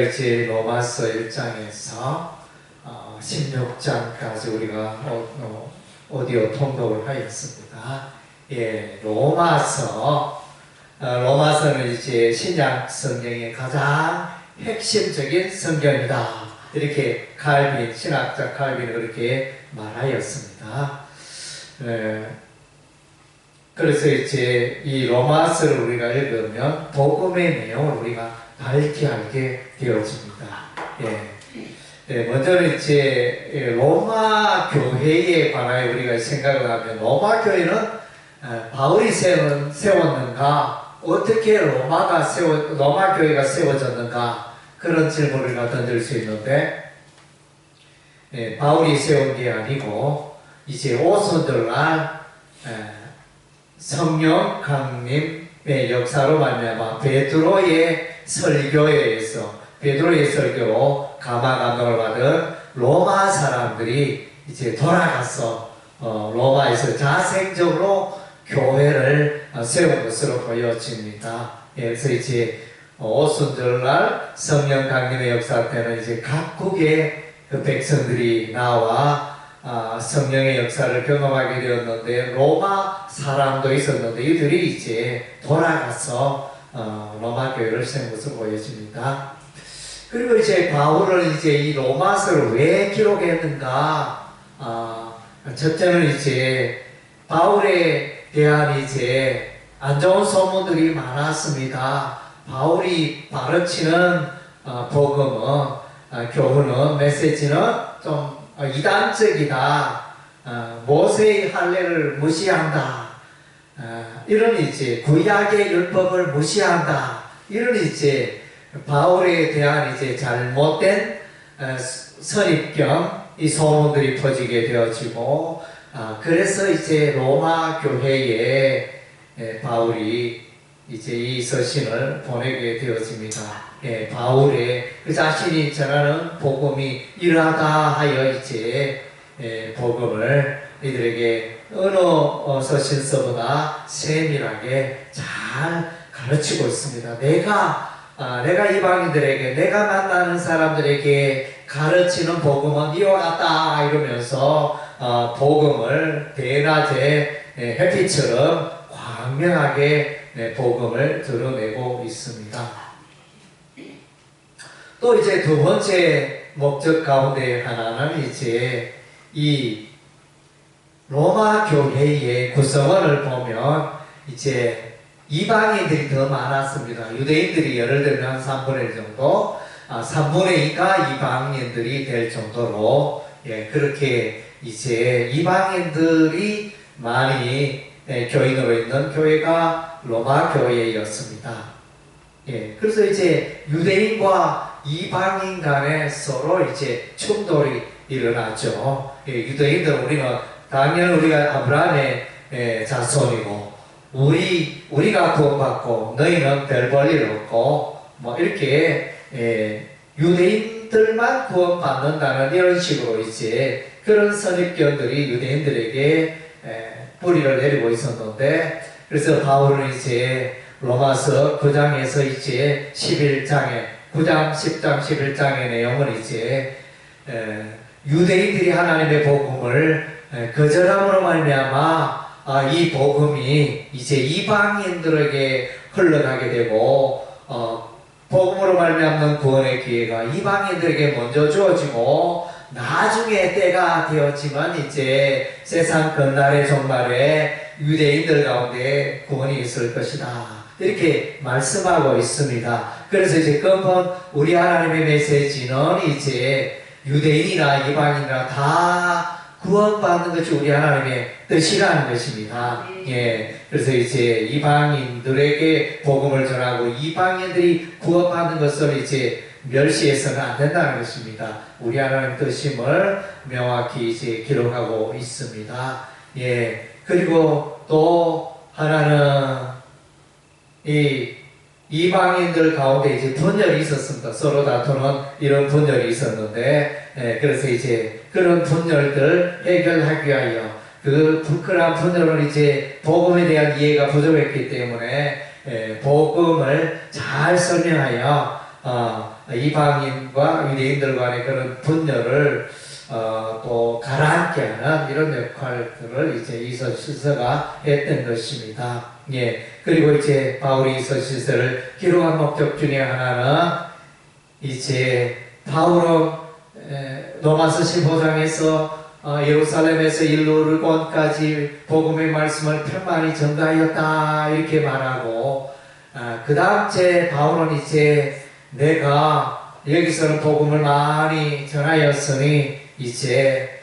이제 로마서 1장에서 16장까지 우리가 오디오 통독을 하였습니다. 예, 로마서는 이제 신약 성경의 가장 핵심적인 성경이다. 이렇게 신학자 칼빈이 그렇게 말하였습니다. 그래서 이제 이 로마서를 우리가 읽으면 복음의 내용을 우리가 밝게 알게 되어집니다. 먼저는 이제 로마 교회에 관하여 우리가 생각을 하면 로마 교회는 바울이 세웠는가, 어떻게 로마 교회가 세워졌는가, 그런 질문을 던질 수 있는데, 바울이 세운 게 아니고 이제 오순절날 성령 강림의 역사로 말미암아 베드로의 설교로 감화 감동을 받은 로마 사람들이 이제 돌아가서 로마에서 자생적으로 교회를 세운 것으로 보여집니다. 그래서 이제 오순절날 성령 강림의 역사 때는 이제 각국의 그 백성들이 나와 성령의 역사를 경험하게 되었는데, 로마 사람도 있었는데 이들이 이제 돌아가서 로마 교회를 세운 것으로 보여집니다. 그리고 이제 바울은 이제 이 로마서를 왜 기록했는가? 첫째는 이제 바울에 대한 이제 안 좋은 소문들이 많았습니다. 바울이 가르치는 복음은, 교훈은, 메시지는 좀 이단적이다. 모세의 할례를 무시한다. 이런 이제 구약의 율법을 무시한다. 이런 이제 바울에 대한 이제 잘못된 선입견, 이 소문들이 퍼지게 되어지고, 그래서 이제 로마 교회에 바울이 이제 이 서신을 보내게 되어집니다. 바울의 그 자신이 전하는 복음이 이러하다 하여 이제 복음을 이들에게 어느 서신서보다 세밀하게 잘 가르치고 있습니다. 내가 이방인들에게, 내가 만나는 사람들에게 가르치는 복음은 이와 같다 이러면서 복음을 대낮에 햇빛처럼 광명하게 복음을 드러내고 있습니다. 또 이제 두 번째 목적 가운데 하나는 이제 이 로마 교회의 구성원을 보면 이제 이방인들이 더 많았습니다. 유대인들이 예를 들면 3분의 1 정도, 3분의 2가 이방인들이 될 정도로, 그렇게 이제 이방인들이 많이 교인으로 있는 교회가 로마 교회였습니다. 그래서 이제 유대인과 이방인 간에 서로 이제 충돌이 일어났죠. 유대인들은 우리가 아브라함의 자손이고, 우리가 구원받고 너희는 별 볼 일 없고, 뭐 이렇게 유대인들만 구원받는다는 이런 식으로 이제 그런 선입견들이 유대인들에게 뿌리를 내리고 있었는데, 그래서 바울은 이제 로마서 9장에서 이제 9장, 10장, 11장의 내용은 이제 유대인들이 하나님의 복음을 거절함으로 말미암아 이 복음이 이제 이방인들에게 흘러가게 되고, 복음으로 말미암는 구원의 기회가 이방인들에게 먼저 주어지고, 나중에 때가 되었지만 이제 세상 끝날의 종말에 유대인들 가운데 구원이 있을 것이다. 이렇게 말씀하고 있습니다. 그래서 이제根本 우리 하나님의 메시지는 이제 유대인이나 이방인이나 다 구원받는 것이 우리 하나님의 뜻이라는 것입니다. 그래서 이제 이방인들에게 복음을 전하고 이방인들이 구원받는 것을 이제 멸시해서는 안 된다는 것입니다. 우리 하나님의 뜻임을 명확히 이제 기록하고 있습니다. 그리고 또 하나는 이 이방인들 가운데 이제 분열이 있었습니다. 서로 다투는 이런 분열이 있었는데, 그래서 이제 그런 분열들 해결하기 위하여 그 불끈한 분열은 이제 복음에 대한 이해가 부족했기 때문에 복음을 잘 설명하여 이방인과 유대인들 간의 그런 분열을 또 가라앉게 하는 이런 역할들을 이제 이서실서가 했던 것입니다. 예. 그리고 이제 바울이 이서실서를 기록한 목적 중에 하나는 이제 바울은 로마서 15장에서 예루살렘에서 일루르곤까지 복음의 말씀을 편만히 전가하였다 이렇게 말하고 그 다음 제 바울은 이제 내가 여기서는 복음을 많이 전하였으니 이제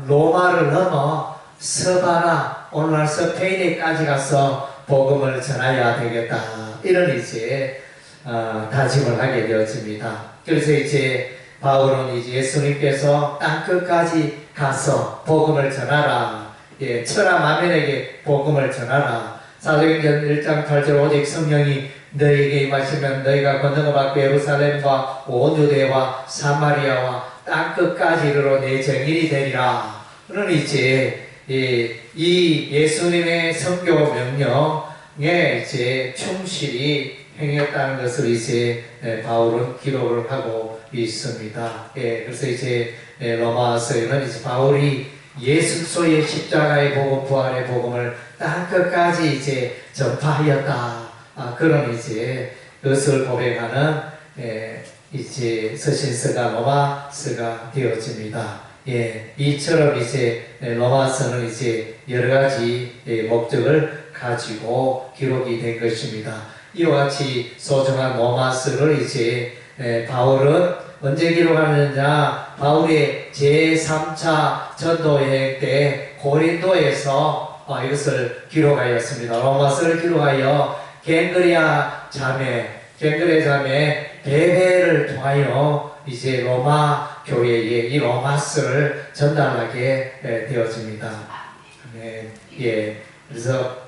로마를 넘어 서바나 오늘날 스페인에까지 가서 복음을 전하여야 되겠다 이런 이제 다짐을 하게 되었습니다. 그래서 이제 바울은 이제 예수님께서 땅끝까지 가서 복음을 전하라. 예, 천하 만민에게 복음을 전하라. 사도행전 1장 8절 오직 성령이 너희에게 임하시면 너희가 권능을 받고 예루살렘과 온 유대와 사마리아와 땅끝까지 이르러 내 증인이 되리라. 그러니 이제 이 예수님의 선교 명령에 이제 충실히 행했다는 것을 이제 바울은 기록을 하고 있습니다. 예, 그래서 이제 로마서에는 이제 바울이 예수소의 십자가의 복음, 부활의 복음을 땅끝까지 이제 전파하였다. 그런 이제 그것을 고백하는 이제 서신서가 로마서가 되어집니다. 예, 이처럼 이제 로마서는 이제 여러 가지 목적을 가지고 기록이 된 것입니다. 이와 같이 소중한 로마서를 이제 바울은 언제 기록하느냐? 바울의 제3차 전도여행 때 고린도에서 이것을 기록하였습니다. 로마서를 기록하여 갱그레 자매 베베를 통하여 이제 로마 교회에 이 로마서를 전달하게 되었습니다. 네, 예. 그래서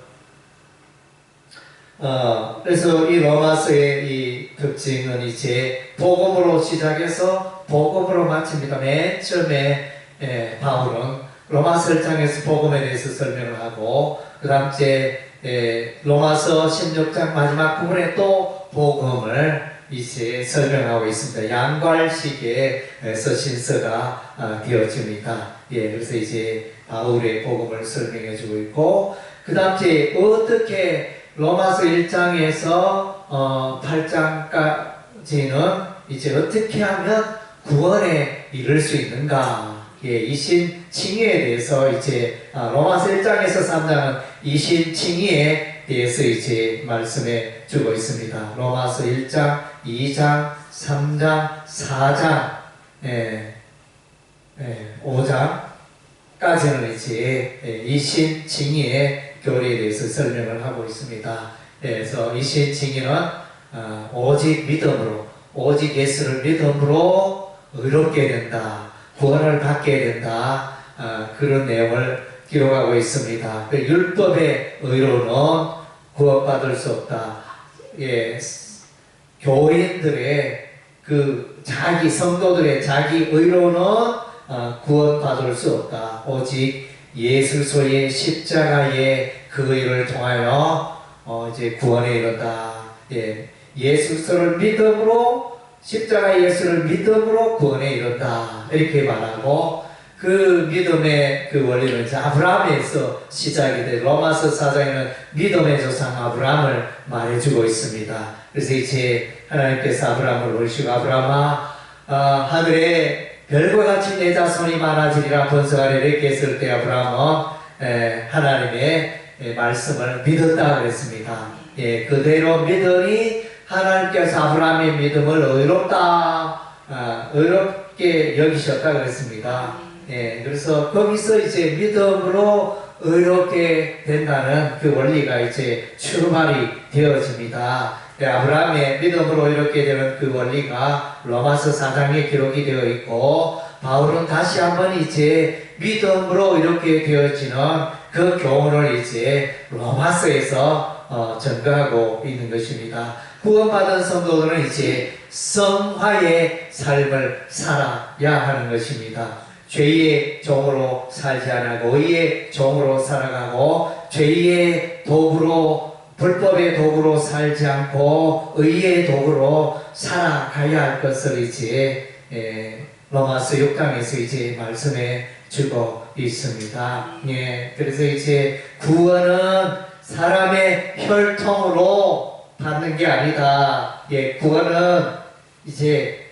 이 로마서의 이 특징은 이제 복음으로 시작해서 복음으로 마칩니다. 맨 처음에 바울은 로마서 1장에서 복음에 대해서 설명을 하고 그 다음 이제 로마서 16장 마지막 부분에 또 복음을 이제 설명하고 있습니다. 양괄식의 서신서가 되어집니다. 예, 그래서 이제 바울의 복음을 설명해 주고 있고 그 다음 이제 어떻게 로마서 1장에서 8장까지는 이제 어떻게 하면 구원에 이를 수 있는가? 예, 이신칭의에 대해서 이제 로마서 1장에서 3장은 이신칭의에 대해서 이제 말씀해 주고 있습니다. 로마서 1장, 2장, 3장, 4장, 5장까지는 이제 이신칭의의 교리에 대해서 설명을 하고 있습니다. 그래서 이신칭의는 오직 믿음으로, 오직 예수를 믿음으로 의롭게 된다, 구원을 받게 된다, 그런 내용을 기록하고 있습니다. 그 율법의 의로는 구원받을 수 없다. 예, 교인들의 그 자기 성도들의 자기 의로는 구원받을 수 없다. 오직 예수소의 십자가의 그 의를 통하여 이제 구원에 이른다. 예, 예수소를 믿음으로 십자가 예수를 믿음으로 구원에 이른다. 이렇게 말하고 그 믿음의 그 원리는 이제 아브라함에서 시작이 돼 로마서 4장에는 믿음의 조상 아브라함을 말해주고 있습니다. 그래서 이제 하나님께서 아브라함을 부르시고 아브라함아 하늘에 별과 같이 내 자손이 많아지리라 번성하리라 이렇게 했을 때 아브라함은 하나님의 말씀을 믿었다 그랬습니다. 예, 그대로 믿으니 하나님께서 아브라함의 믿음을 의롭게 여기셨다 그랬습니다. 예, 그래서 거기서 이제 믿음으로 의롭게 된다는 그 원리가 이제 출발이 되어집니다. 아브라함의 믿음으로 이렇게 되는 그 원리가 로마서 4장에 기록이 되어 있고 바울은 다시 한번 이제 믿음으로 이렇게 되어지는 그 교훈을 이제 로마서에서 전가하고 있는 것입니다. 구원받은 성도들은 이제 성화의 삶을 살아야 하는 것입니다. 죄의 종으로 살지 않고 의의 종으로 살아가고 죄의 도구로 불법의 도구로 살지 않고 의의 도구로 살아가야 할 것을 이제 로마서 6장에서 이제 말씀해 주고 있습니다. 예, 그래서 이제 구원은 사람의 혈통으로 받는 게 아니다. 예, 구원은 이제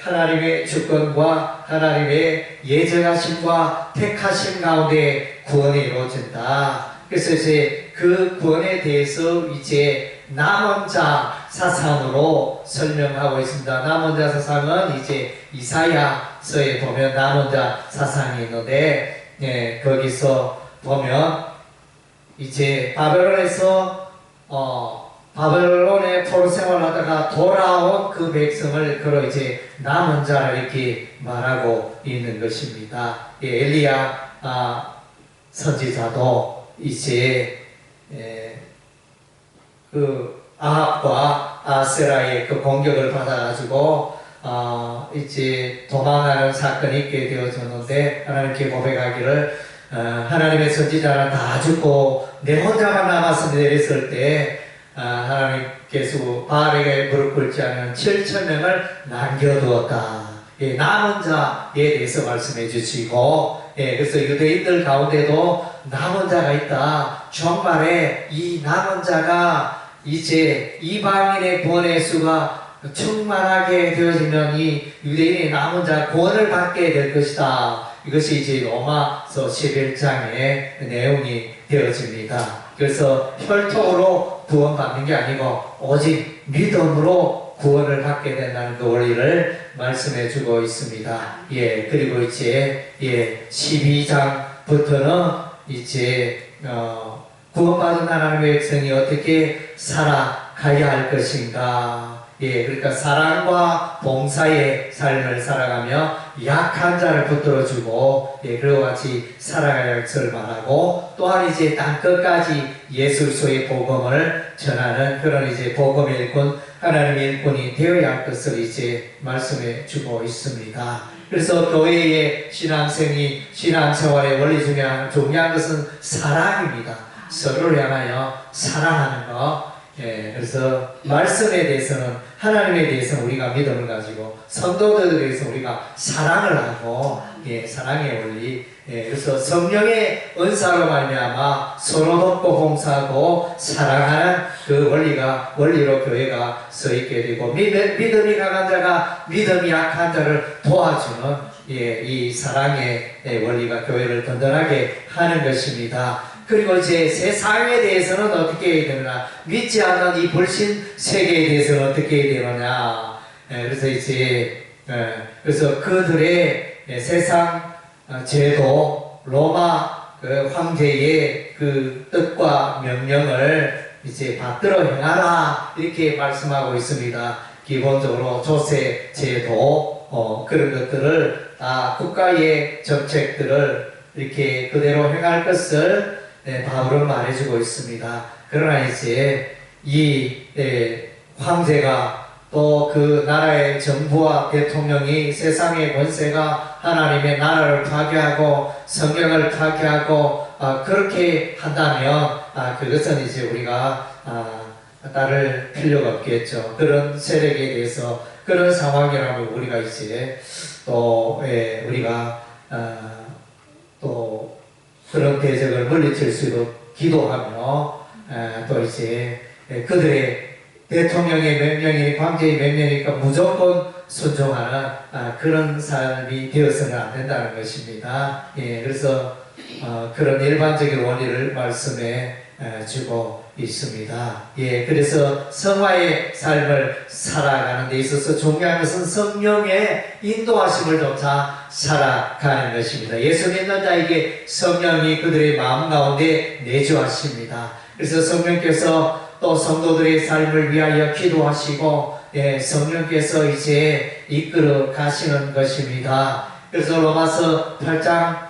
하나님의 주권과 하나님의 예정하심과 택하심 가운데 구원이 이루어진다. 그래서 이제 그 구원에 대해서 이제 남원자 사상으로 설명하고 있습니다. 남원자 사상은 이제 이사야서에 보면 남원자 사상이 있는데, 거기서 보면 이제 바벨론의 포로 생활하다가 돌아온 그 백성을 그로 이제 남은 자라 이렇게 말하고 있는 것입니다. 엘리야 선지자도 이제 그 아합과 아세라의 그 공격을 받아가지고 이제 도망하는 사건이 있게 되어졌는데 하나님께 고백하기를 하나님의 선지자는 다 죽고 내 혼자만 남았습니다 이랬을 때 하나님께서 바알에게 무릎 꿇지 않은 7,000명을 남겨두었다. 남은 자에 대해서 말씀해 주시고, 그래서 유대인들 가운데도 남은 자가 있다. 종말에 이 남은 자가 이제 이방인의 구원의 수가 충만하게 되어지면 이 유대인의 남은 자 구원을 받게 될 것이다. 이것이 이제 로마서 11장의 내용이 되어집니다. 그래서 혈통으로 구원받는 게 아니고 오직 믿음으로 구원을 받게 된다는 그 원리를 말씀해 주고 있습니다. 그리고 이제 12장부터는 이제 구원받은 하나님의 백성이 어떻게 살아가야 할 것인가. 그러니까 사랑과 봉사의 삶을 살아가며 약한 자를 붙들어주고, 그와 같이 살아가야 할 것을 말하고, 또한 이제 땅끝까지 예수 그리스도의 복음을 전하는 그런 이제 복음의 일꾼, 하나님의 일꾼이 되어야 할 것을 이제 말씀해 주고 있습니다. 그래서 교회의 신앙생활의 원리 중에 중요한 것은 사랑입니다. 서로를 향하여 사랑하는 것. 그래서 말씀에 대해서는 하나님에 대해서는 우리가 믿음을 가지고 성도들에 대해서 우리가 사랑을 하고 사랑의 원리. 그래서 성령의 은사로 말미암아 서로 돕고 봉사하고 사랑하는 그 원리로 교회가 서 있게 되고 믿음이 강한 자가 믿음이 약한 자를 도와주는 이 사랑의 원리가 교회를 든든하게 하는 것입니다. 그리고 이제 세상에 대해서는 어떻게 해야 되느냐, 믿지 않는 이 불신 세계에 대해서는 어떻게 해야 되느냐. 그래서 이제 그래서 그들의 세상 제도, 로마 그 황제의 그 뜻과 명령을 이제 받들어 행하라 이렇게 말씀하고 있습니다. 기본적으로 조세 제도 그런 것들을 다 국가의 정책들을 이렇게 그대로 행할 것을 바울은 말해주고 있습니다. 그러나 이제 이 황제가 또 그 나라의 정부와 대통령이 세상의 권세가 하나님의 나라를 파괴하고 성경을 파괴하고 그렇게 한다면 그것은 이제 우리가 따를 필요가 없겠죠. 그런 세력에 대해서 그런 상황이라면 우리가 이제 또 우리가 또 그런 대적을 물리칠 수 있도록 기도하며 또 이제 그들의 대통령의 명령이 황제의 명령이니까 무조건 순종하는 그런 삶이 되어서는 안 된다는 것입니다. 그래서 그런 일반적인 원리를 말씀해 주고 있습니다. 그래서 성화의 삶을 살아가는 데 있어서 중요한 것은 성령의 인도하심을 쫓아 살아가는 것입니다. 예수 믿는 자에게 성령이 그들의 마음 가운데 내주하십니다. 그래서 성령께서 또 성도들의 삶을 위하여 기도하시고 성령께서 이제 이끌어 가시는 것입니다. 그래서 로마서 8장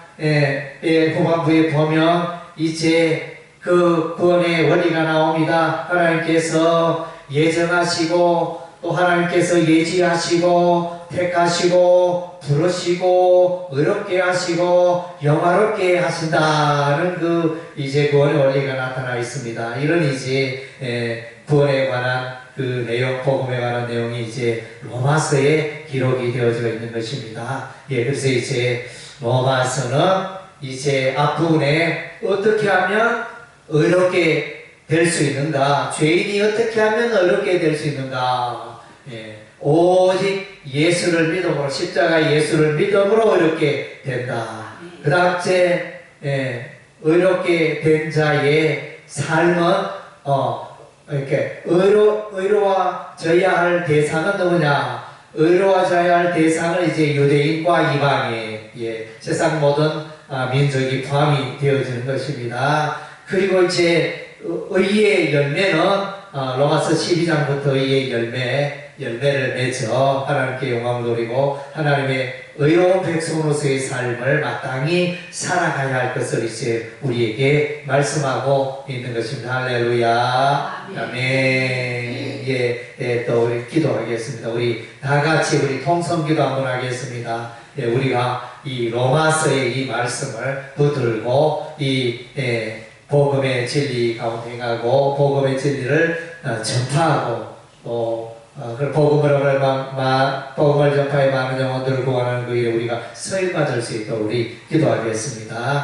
후반부에 보면 이제 그 구원의 원리가 나옵니다. 하나님께서 예정하시고 또 하나님께서 예지하시고 택하시고 부르시고 의롭게 하시고 영화롭게 하신다는 그 이제 구원의 원리가 나타나 있습니다. 이런 이제 구원에 관한 그 내용, 복음에 관한 내용이 이제 로마서에 기록이 되어져 있는 것입니다. 예, 그래서 이제 로마서는 이제 앞부분에 어떻게 하면 의롭게 될 수 있는가, 죄인이 어떻게 하면 의롭게 될 수 있는가, 예, 오직 예수를 믿음으로, 십자가 예수를 믿음으로 의롭게 된다. 그 다음 제 의롭게 된 자의 삶은 이렇게 의로워져야 할 대상은 누구냐? 의로워져야 할 대상은 이제 유대인과 이방인, 예, 세상 모든 민족이 포함이 되어지는 것입니다. 그리고 이제 의의 열매는 로마서 12장부터 의의 열매를 맺어 하나님께 영광을 돌리고 하나님의 의로운 백성으로서의 삶을 마땅히 살아가야 할 것을 이제 우리에게 말씀하고 있는 것입니다. 할렐루야. 아멘. 예, 또 우리 기도하겠습니다. 우리 다 같이 우리 통성기도 한번 하겠습니다. 예, 우리가 이 로마서의 이 말씀을 붙들고 이 복음의 진리 가운데 행하고 복음의 진리를 전파하고 또 그 복음을 전파해 많은 영혼들을 구원하는 그 일에 우리가 쓰임 받을 수 있도록 우리 기도하겠습니다.